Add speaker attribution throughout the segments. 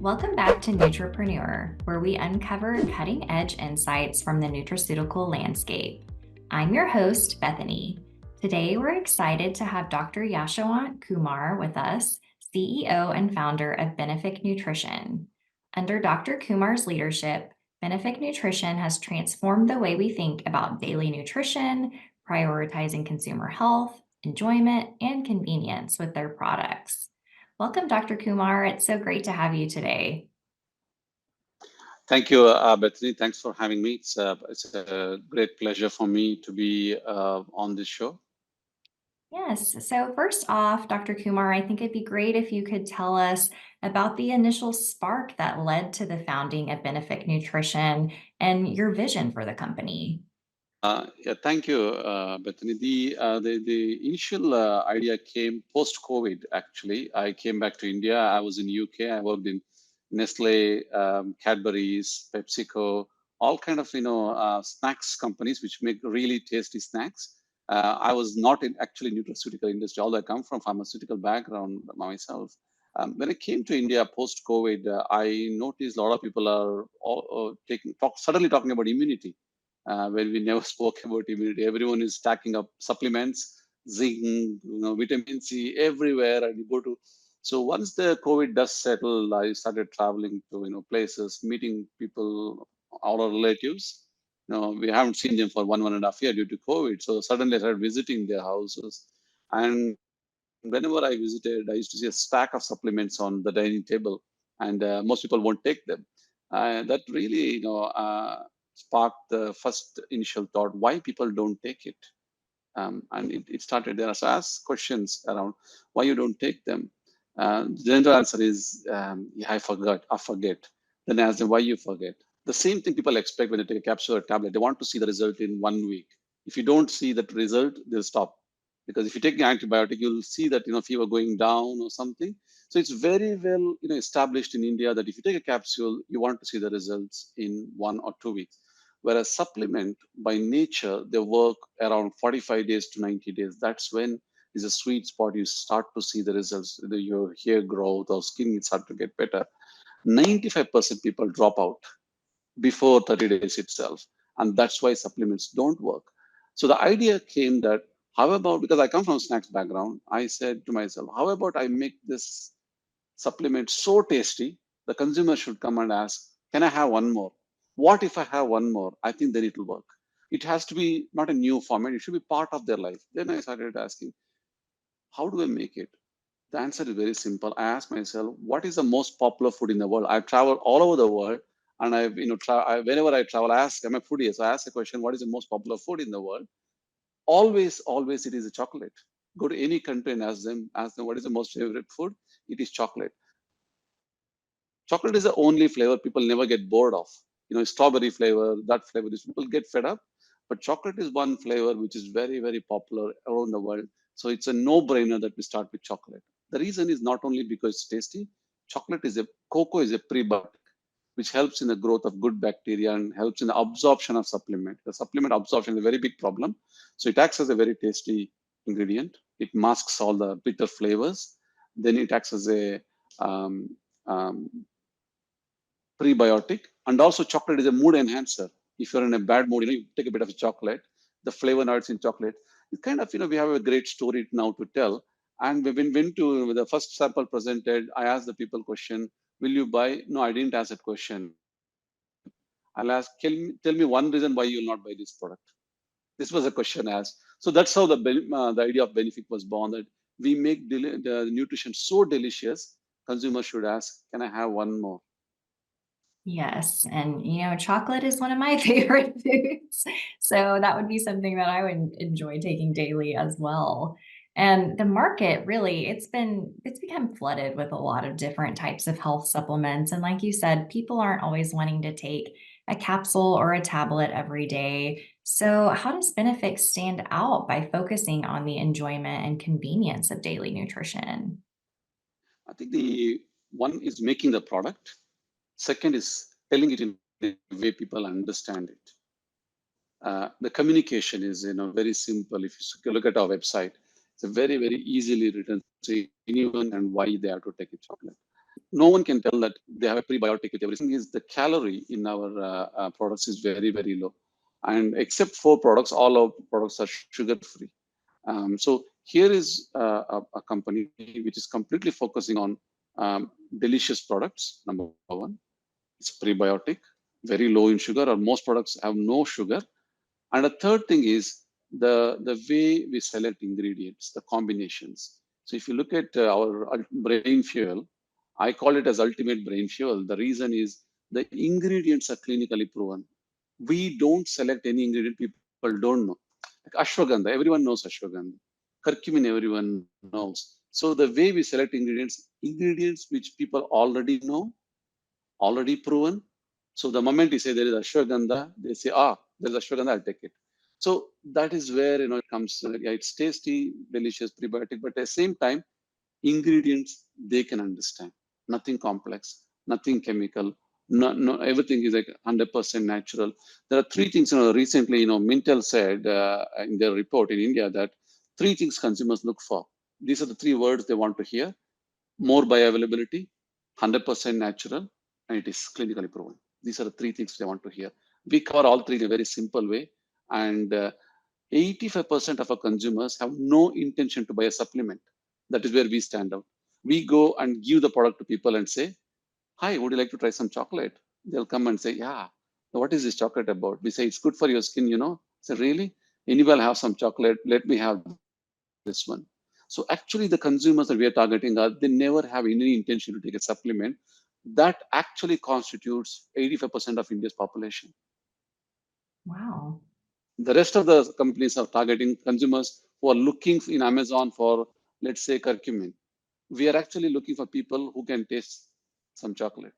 Speaker 1: Welcome back to Nutrapreneur, where we uncover cutting edge insights from the nutraceutical landscape. I'm your host, Bethany. Today, we're excited to have Dr. Yashawant Kumar with us, CEO and founder of Benefic Nutrition. Under Dr. Kumar's leadership, Benefic Nutrition has transformed the way we think about daily nutrition, prioritizing consumer health, enjoyment, and convenience with their products. Welcome, Dr. Kumar. It's so great to have you today.
Speaker 2: Thank you, Bethany. Thanks for having me. It's a great pleasure for me to be on this show.
Speaker 1: Yes. So, first off, Dr. Kumar, I think it'd be great if you could tell us about the initial spark that led to the founding of Benefic Nutrition and your vision for the company.
Speaker 2: Yeah, thank you, Bethany. The initial idea came post-COVID. Actually, I came back to India. I was in UK. I worked in Nestle, Cadbury's, PepsiCo, all kind of snacks companies which make really tasty snacks. I was not in actually nutraceutical industry, although I come from pharmaceutical background myself. When I came to India post-COVID, I noticed a lot of people are suddenly talking about immunity when we never spoke about immunity. Everyone is stacking up supplements, zinc, vitamin C everywhere, and you go to. So once the COVID dust settled, I started traveling to places, meeting people, all our relatives. We haven't seen them for one and a half year due to COVID. So suddenly I started visiting their houses, and whenever I visited, I used to see a stack of supplements on the dining table, and most people won't take them. That really, sparked the first initial thought: why people don't take it? And it started there. So I asked questions around why you don't take them. The general answer is, yeah, I forgot. I forget. Then I asked them why you forget. The same thing people expect when they take a capsule or tablet. They want to see the result in 1 week. If you don't see that result, they'll stop. Because if you take an antibiotic, you'll see that fever going down or something. So it's very well established in India that if you take a capsule, you want to see the results in 1 or 2 weeks. Whereas supplement by nature, they work around 45 days to 90 days. That's when is a sweet spot. You start to see the results. Your hair growth or skin start to get better. 95% people drop out before 30 days itself. And that's why supplements don't work. So the idea came that how about, because I come from snacks background, I said to myself, how about I make this supplement so tasty, the consumer should come and ask, can I have one more? What if I have one more? I think then it will work. It has to be not a new format, it should be part of their life. Then I started asking, how do I make it? The answer is very simple. I asked myself, what is the most popular food in the world? I've traveled all over the world, and whenever I travel, I ask, I'm a foodie, so I ask the question, what is the most popular food in the world? Always, it is a chocolate. Go to any country and ask them what is the most favorite food? It is chocolate. Chocolate is the only flavor people never get bored of. Strawberry flavor, that flavor, these people get fed up. But chocolate is one flavor which is very, very popular around the world. So it's a no-brainer that we start with chocolate. The reason is not only because it's tasty. Cocoa is a prebiotic, which helps in the growth of good bacteria and helps in the absorption of supplement. The supplement absorption is a very big problem. So it acts as a very tasty ingredient. It masks all the bitter flavors. Then it acts as a um, um, prebiotic, and also chocolate is a mood enhancer. If you're in a bad mood, you take a bit of chocolate, the flavonoids in chocolate. It kind of, we have a great story now to tell. And when we went to the first sample presented, I asked the people question, will you buy? No, I didn't ask that question. I'll ask, tell me one reason why you'll not buy this product. This was a question asked. So that's how the idea of Benefic was born, that we make the nutrition so delicious, consumers should ask, can I have one more?
Speaker 1: Yes. And, chocolate is one of my favorite foods. So that would be something that I would enjoy taking daily as well. And the market really, it's become flooded with a lot of different types of health supplements. And like you said, people aren't always wanting to take a capsule or a tablet every day. So how does Benefix stand out by focusing on the enjoyment and convenience of daily nutrition?
Speaker 2: I think the one is making the product. Second is telling it in a way people understand it. The communication is very simple. If you look at our website, it's a very, very easily written to anyone and why they have to take a chocolate. no one can tell that they have a prebiotic with everything. Is the calorie in our products is very, very low. And except for products, all our products are sugar free. So here is a company which is completely focusing on delicious products. Number one, it's prebiotic, very low in sugar, or most products have no sugar. And a third thing is the way we select ingredients, the combinations. So if you look at our brain fuel, I call it as ultimate brain fuel. The reason is the ingredients are clinically proven. We don't select any ingredient people don't know. Like ashwagandha, everyone knows ashwagandha. Curcumin, everyone knows. So the way we select ingredients which people already know, already proven. So the moment you say there is ashwagandha, they say, there's ashwagandha, I'll take it. So that is where it comes. Yeah, it's tasty, delicious, prebiotic, but at the same time, ingredients they can understand. Nothing complex, nothing chemical. No, everything is like 100% natural. There are three things. Recently, Mintel said in their report in India that three things consumers look for. These are the three words they want to hear: more bioavailability, 100% natural, and it is clinically proven. These are the three things they want to hear. We cover all three in a very simple way, and 85% of our consumers have no intention to buy a supplement. That is where we stand out. We go and give the product to people and say, "Hi, would you like to try some chocolate?" They'll come and say, "Yeah, what is this chocolate about?" We say, "It's good for your skin." So really, anyone have some chocolate? Let me have this one. So actually, the consumers that we are targeting they never have any intention to take a supplement. That actually constitutes 85% of India's population.
Speaker 1: Wow.
Speaker 2: The rest of the companies are targeting consumers who are looking in Amazon for, let's say, curcumin. We are actually looking for people who can taste some chocolate.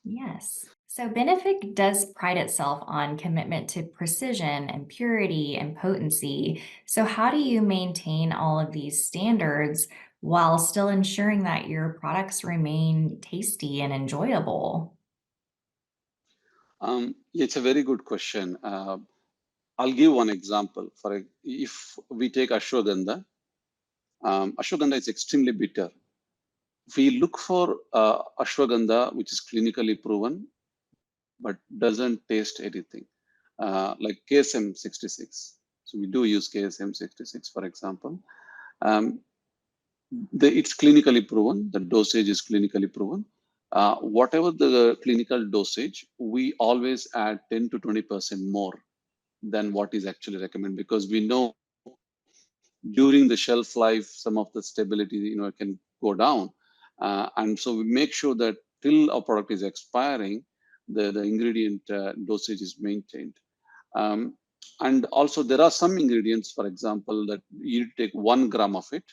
Speaker 1: Yes. So Benefic does pride itself on commitment to precision and purity and potency. So how do you maintain all of these standards while still ensuring that your products remain tasty and enjoyable?
Speaker 2: It's a very good question. I'll give one example. If we take ashwagandha, ashwagandha is extremely bitter. We look for ashwagandha which is clinically proven but doesn't taste anything, like KSM 66. So we do use KSM 66, for example. Um, it's clinically proven, the dosage is clinically proven. Whatever the clinical dosage, we always add 10 to 20% more than what is actually recommended, because we know during the shelf life, some of the stability, can go down. And so we make sure that till our product is expiring, the ingredient dosage is maintained. Um, and also there are some ingredients, for example, that you take 1 gram of it.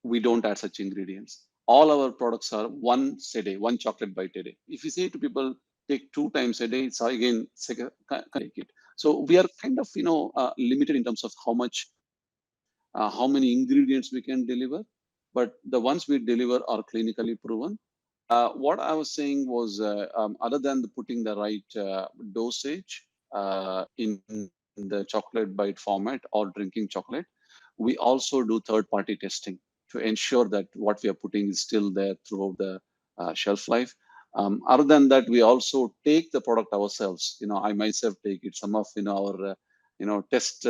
Speaker 2: We don't add such ingredients. All our products are once a day, one chocolate bite a day. If you say to people, take 2 times a day, it's again, take it. So we are kind of, limited in terms of how many ingredients we can deliver, but the ones we deliver are clinically proven. What I was saying was, other than putting the right dosage in the chocolate bite format or drinking chocolate, we also do third-party testing to ensure that what we are putting is still there throughout the shelf life. Other than that, we also take the product ourselves. I myself take it. Some of our test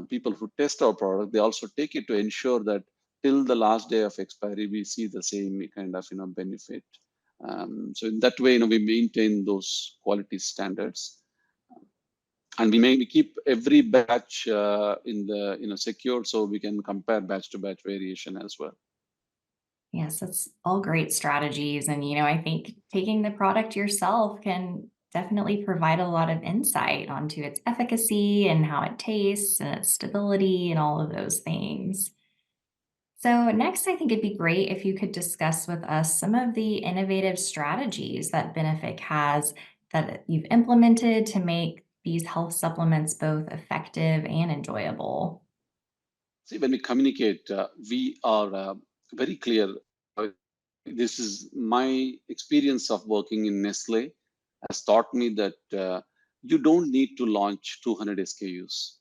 Speaker 2: people who test our product, they also take it to ensure that till the last day of expiry, we see the same kind of benefit. So in that way, we maintain those quality standards, and we keep every batch in the secured, so we can compare batch to batch variation as well.
Speaker 1: Yes, that's all great strategies. And, I think taking the product yourself can definitely provide a lot of insight onto its efficacy and how it tastes and its stability and all of those things. So, next, I think it'd be great if you could discuss with us some of the innovative strategies that Benefic has that you've implemented to make these health supplements both effective and enjoyable.
Speaker 2: See, when we communicate, we are very clear. This is my experience of working in Nestle has taught me that you don't need to launch 200 SKUs.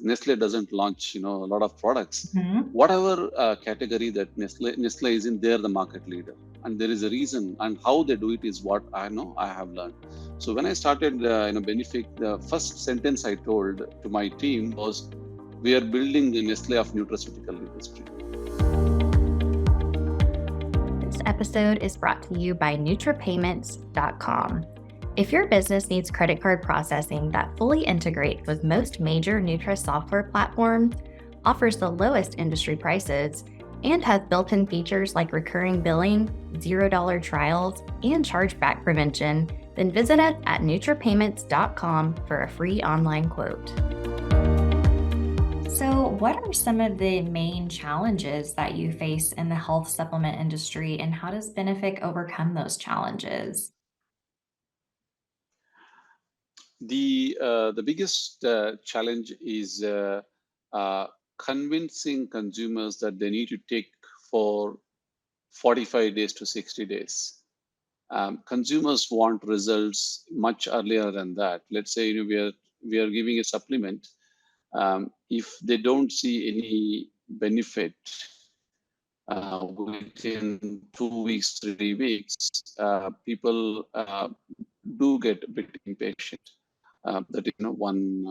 Speaker 2: Nestle doesn't launch, a lot of products.
Speaker 1: Mhm.
Speaker 2: Whatever category that Nestle is in, they're the market leader, and there is a reason. And how they do it is what I know I have learned. So when I started, Benefic, the first sentence I told to my team was, "We are building the Nestle of nutraceutical industry."
Speaker 1: This episode is brought to you by NutraPayments.com. If your business needs credit card processing that fully integrates with most major Nutra software platforms, offers the lowest industry prices, and has built-in features like recurring billing, $0 trials, and chargeback prevention, then visit us at NutraPayments.com for a free online quote. So, what are some of the main challenges that you face in the health supplement industry, and how does Benefic overcome those challenges?
Speaker 2: The biggest challenge is uh, convincing consumers that they need to take for 45 days to 60 days. Consumers want results much earlier than that. Let's say, we are giving a supplement. If they don't see any benefit within 2 weeks, 3 weeks, people do get a bit impatient. That is, one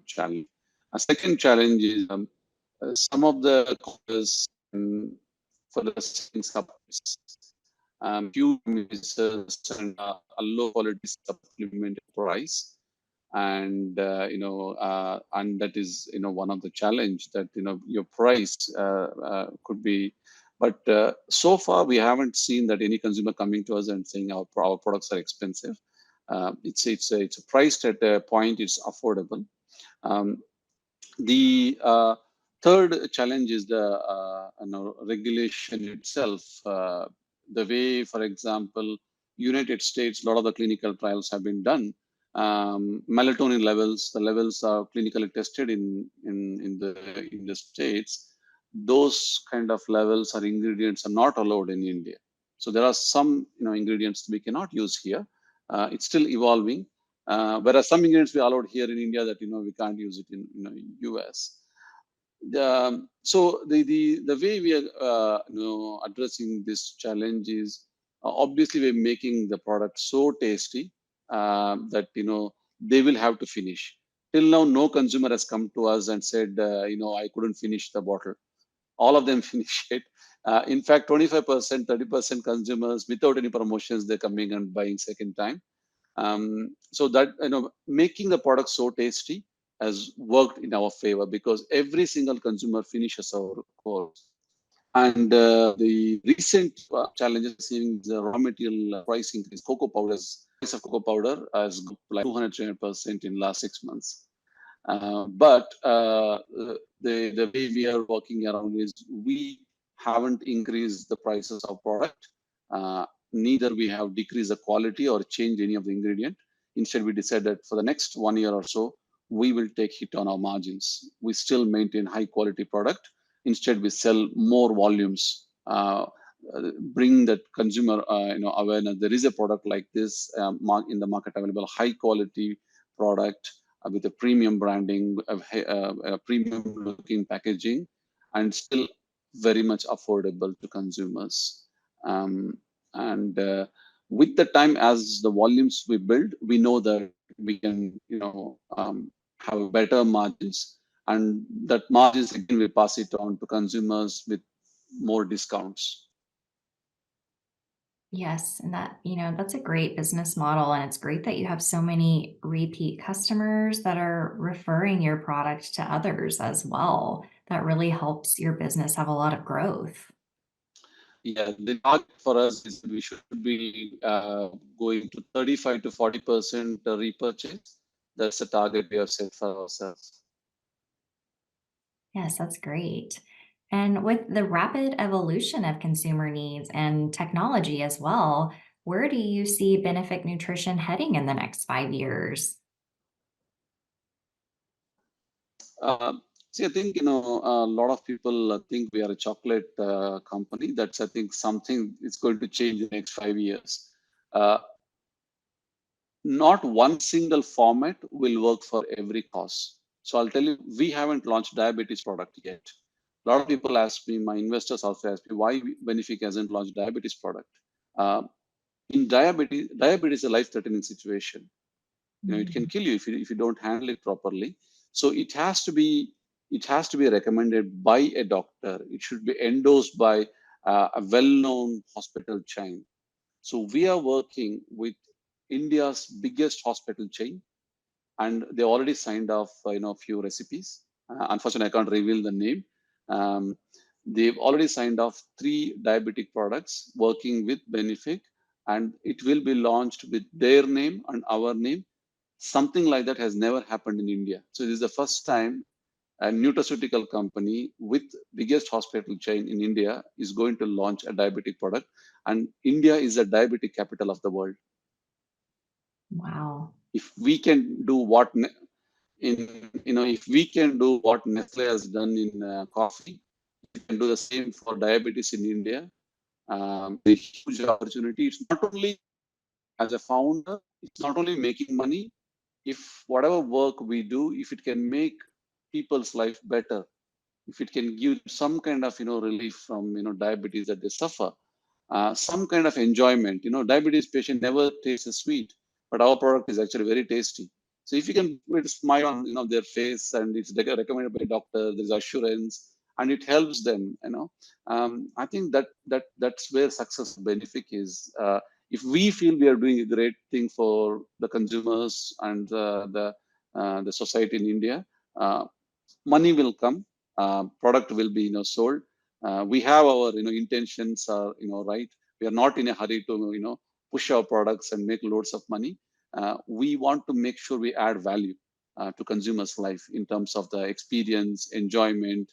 Speaker 2: challenge. A second challenge is, some of the causes, for the selling supplements, huge misses and a low quality supplement price, and that is, one of the challenge, that your price could be. But so far we haven't seen that any consumer coming to us and saying our products are expensive. It's priced at a point it's affordable. The third challenge is the regulation itself. The way, for example, United States, a lot of the clinical trials have been done. Melatonin levels, the levels are clinically tested in the states. Those kind of levels or ingredients are not allowed in India. So there are some ingredients we cannot use here. It's still evolving. Whereas some ingredients we allowed here in India that we can't use it in US. So the way we are addressing this challenge is, obviously we're making the product so tasty that they will have to finish. Till now, no consumer has come to us and said, I couldn't finish the bottle. All of them finish it. In fact, 25%, 30% consumers without any promotions, they're coming and buying second time. So that making the product so tasty has worked in our favor, because every single consumer finishes our course. And the recent challenges seeing the raw material price increase. Price of cocoa powder has gone up like 200% in last 6 months. But the way we are working around is, we haven't increased the prices of product. Neither we have decreased the quality or changed any of the ingredient. Instead, we decided for the next 1 year or so, we will take hit on our margins. We still maintain high quality product. Instead, we sell more volumes. Bring that consumer awareness. There is a product like this in the market available, high quality product with a premium branding, a premium looking packaging, and still very much affordable to consumers. And with the time, as the volumes we build, we know that we can, have better margins, and that margins again we pass it on to consumers with more discounts.
Speaker 1: Yes, and that's a great business model. And it's great that you have so many repeat customers that are referring your product to others as well. That really helps your business have a lot of growth.
Speaker 2: Yeah, the target for us is we should be going to 35 to 40% repurchase. That's the target we have set for ourselves.
Speaker 1: Yes, that's great. And with the rapid evolution of consumer needs and technology as well, where do you see Benefic Nutrition heading in the next 5 years?
Speaker 2: Uh, See, I think a lot of people think we are a chocolate company. That's, I think, something is going to change in the next 5 years. Uh, Not one single format will work for every cause. So I'll tell you, we haven't launched diabetes product yet. A lot of people ask me, my investors also ask me, why Benefic hasn't launched diabetes product. Uh, in diabetes is a life-threatening situation. It can kill you if you don't handle it properly. So it has to be recommended by a doctor. It should be endorsed by a well-known hospital chain. So we are working with India's biggest hospital chain, and they already signed off a few recipes. Unfortunately, I can't reveal the name. Um, they've already signed off 3 diabetic products working with Benefic, and it will be launched with their name and our name. Something like that has never happened in India. So this is the first time a nutraceutical company with biggest hospital chain in India is going to launch a diabetic product. And India is the diabetic capital of the world.
Speaker 1: Wow.
Speaker 2: If we can do what if we can do what Nestle has done in coffee, we can do the same for diabetes in India. A huge opportunity. It's not only as a founder, it's not only making money. If whatever work we do, if it can make people's life better, if it can give some kind of relief from diabetes that they suffer, some kind of enjoyment. Diabetes patient never tastes a sweet, but our product is actually very tasty. So if you can put a smile on their face, and it's recommended by a doctor, there's assurance, and it helps them. I think that's where success of Benefic is. If we feel we are doing a great thing for the consumers and the society in India, uh, money will come, product will be sold. We have our intentions are right. We are not in a hurry to push our products and make loads of money. We want to make sure we add value to consumers' life in terms of the experience, enjoyment,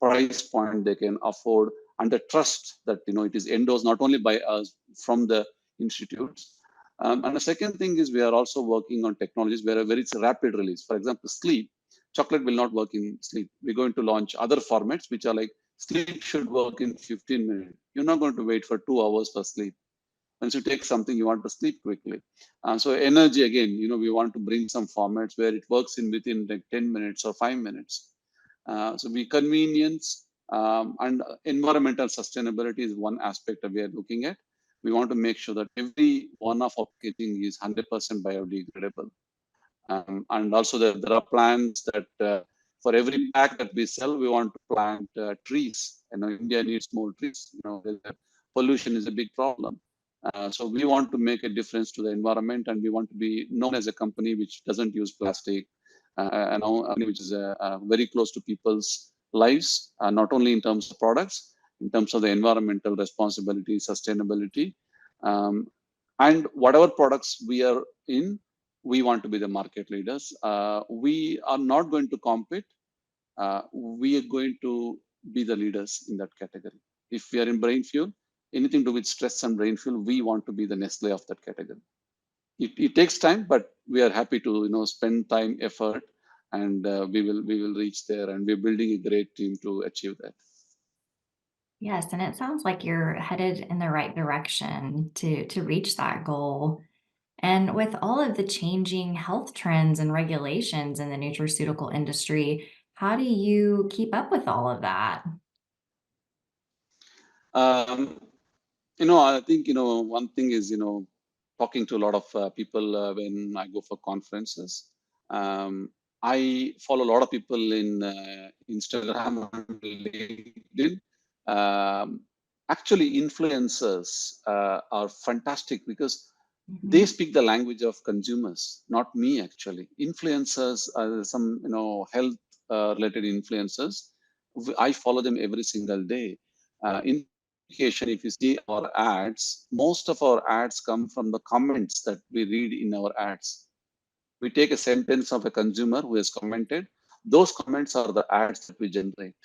Speaker 2: price point they can afford, and the trust that it is endorsed not only by us from the institutes. And the second thing is we are also working on technologies where it's a rapid release. For example, sleep. Chocolate will not work in sleep. We're going to launch other formats which are like sleep should work in 15 minutes. You're not going to wait for 2 hours for sleep. Once you take something, you want to sleep quickly. So energy again, we want to bring some formats where it works in within like 10 minutes or 5 minutes. So we convenience and environmental sustainability is one aspect that we are looking at. We want to make sure that every one of our packaging is 100% biodegradable. And also there are plans that for every pack that we sell, we want to plant trees. India needs more trees. Pollution is a big problem. So we want to make a difference to the environment, and we want to be known as a company which doesn't use plastic, which is very close to people's lives, not only in terms of products, in terms of the environmental responsibility, sustainability, um, and whatever products we are in, we want to be the market leaders. We are not going to compete. We are going to be the leaders in that category. If we are in brain fuel, anything to do with stress and brain fuel, we want to be the Nestle of that category. It takes time, but we are happy to spend time, effort, and we will reach there. And we're building a great team to achieve that.
Speaker 1: Yes, and it sounds like you're headed in the right direction to reach that goal. And with all of the changing health trends and regulations in the nutraceutical industry, how do you keep up with all of that?
Speaker 2: Um, I think one thing is talking to a lot of people when I go for conferences. Um, I follow a lot of people in Instagram and LinkedIn. Um, Actually, influencers are fantastic because they
Speaker 1: Mhm.
Speaker 2: speak the language of consumers, not me. Actually, influencers are some health related influencers. I follow them every single day. In communication, if you see our ads, most of our ads come from the comments that we read in our ads. We take a sentence of a consumer who has commented. Those comments are the ads that we generate.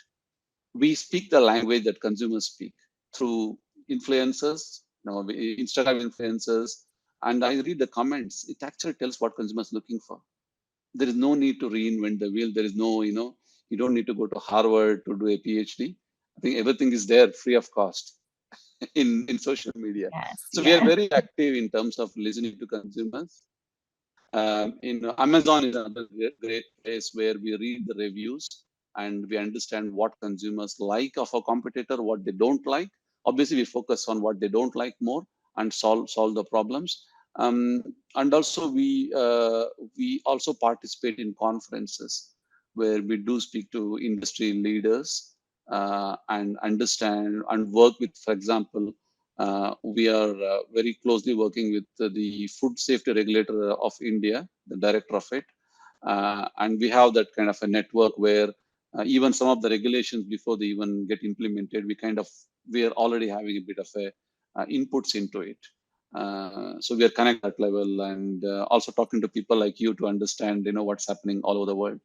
Speaker 2: We speak the language that consumers speak through influencers, Instagram influencers, and I read the comments. It actually tells what consumers are looking for. There is no need to reinvent the wheel. There is no, you don't need to go to Harvard to do a PhD. I think everything is there free of cost in social media.
Speaker 1: Yes,
Speaker 2: So we are
Speaker 1: yes.
Speaker 2: very active in terms of listening to consumers. Amazon is another great place where we read the reviews and we understand what consumers like of a competitor, what they don't like. Obviously, we focus on what they don't like more and solve the problems. And also, we also participate in conferences where we do speak to industry leaders and understand and work with, for example, we are very closely working with the Food Safety Regulator of India, the director of it. And we have that kind of a network where even some of the regulations before they even get implemented, we are already having a bit of a inputs into it. So we are connected at that level and also talking to people like you to understand, what's happening all over the world.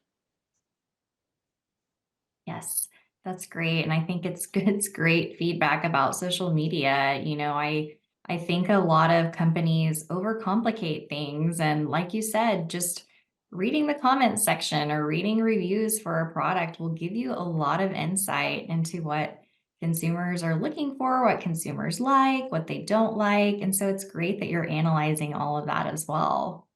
Speaker 1: Yes, that's great. And I think it's good, it's great feedback about social media. I think a lot of companies overcomplicate things. And like you said, just reading the comment section or reading reviews for a product will give you a lot of insight into what consumers are looking for, what consumers like, what they don't like. And so it's great that you're analyzing all of that as well.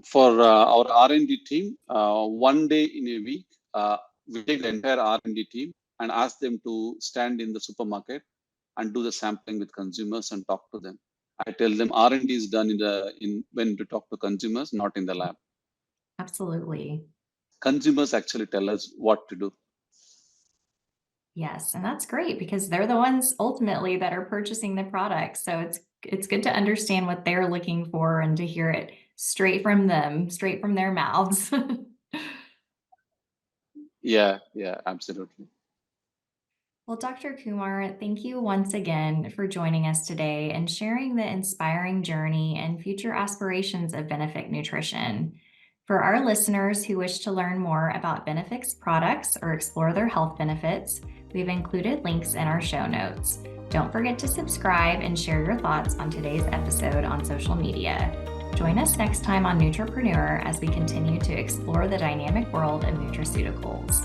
Speaker 2: For our R&D team, one day in a week, we take the entire R&D team and ask them to stand in the supermarket and do the sampling with consumers and talk to them. I tell them R&D is done in when to talk to consumers, not in the lab.
Speaker 1: Absolutely.
Speaker 2: Consumers actually tell us what to do.
Speaker 1: Yes, and that's great because they're the ones ultimately that are purchasing the product. So it's good to understand what they're looking for and to hear it straight from them, straight from their mouths.
Speaker 2: Yeah, absolutely.
Speaker 1: Well, Dr. Kumar, thank you once again for joining us today and sharing the inspiring journey and future aspirations of Benefic Nutrition. For our listeners who wish to learn more about Benefic's products or explore their health benefits, we've included links in our show notes. Don't forget to subscribe and share your thoughts on today's episode on social media. Join us next time on Nutrapreneur as we continue to explore the dynamic world of nutraceuticals.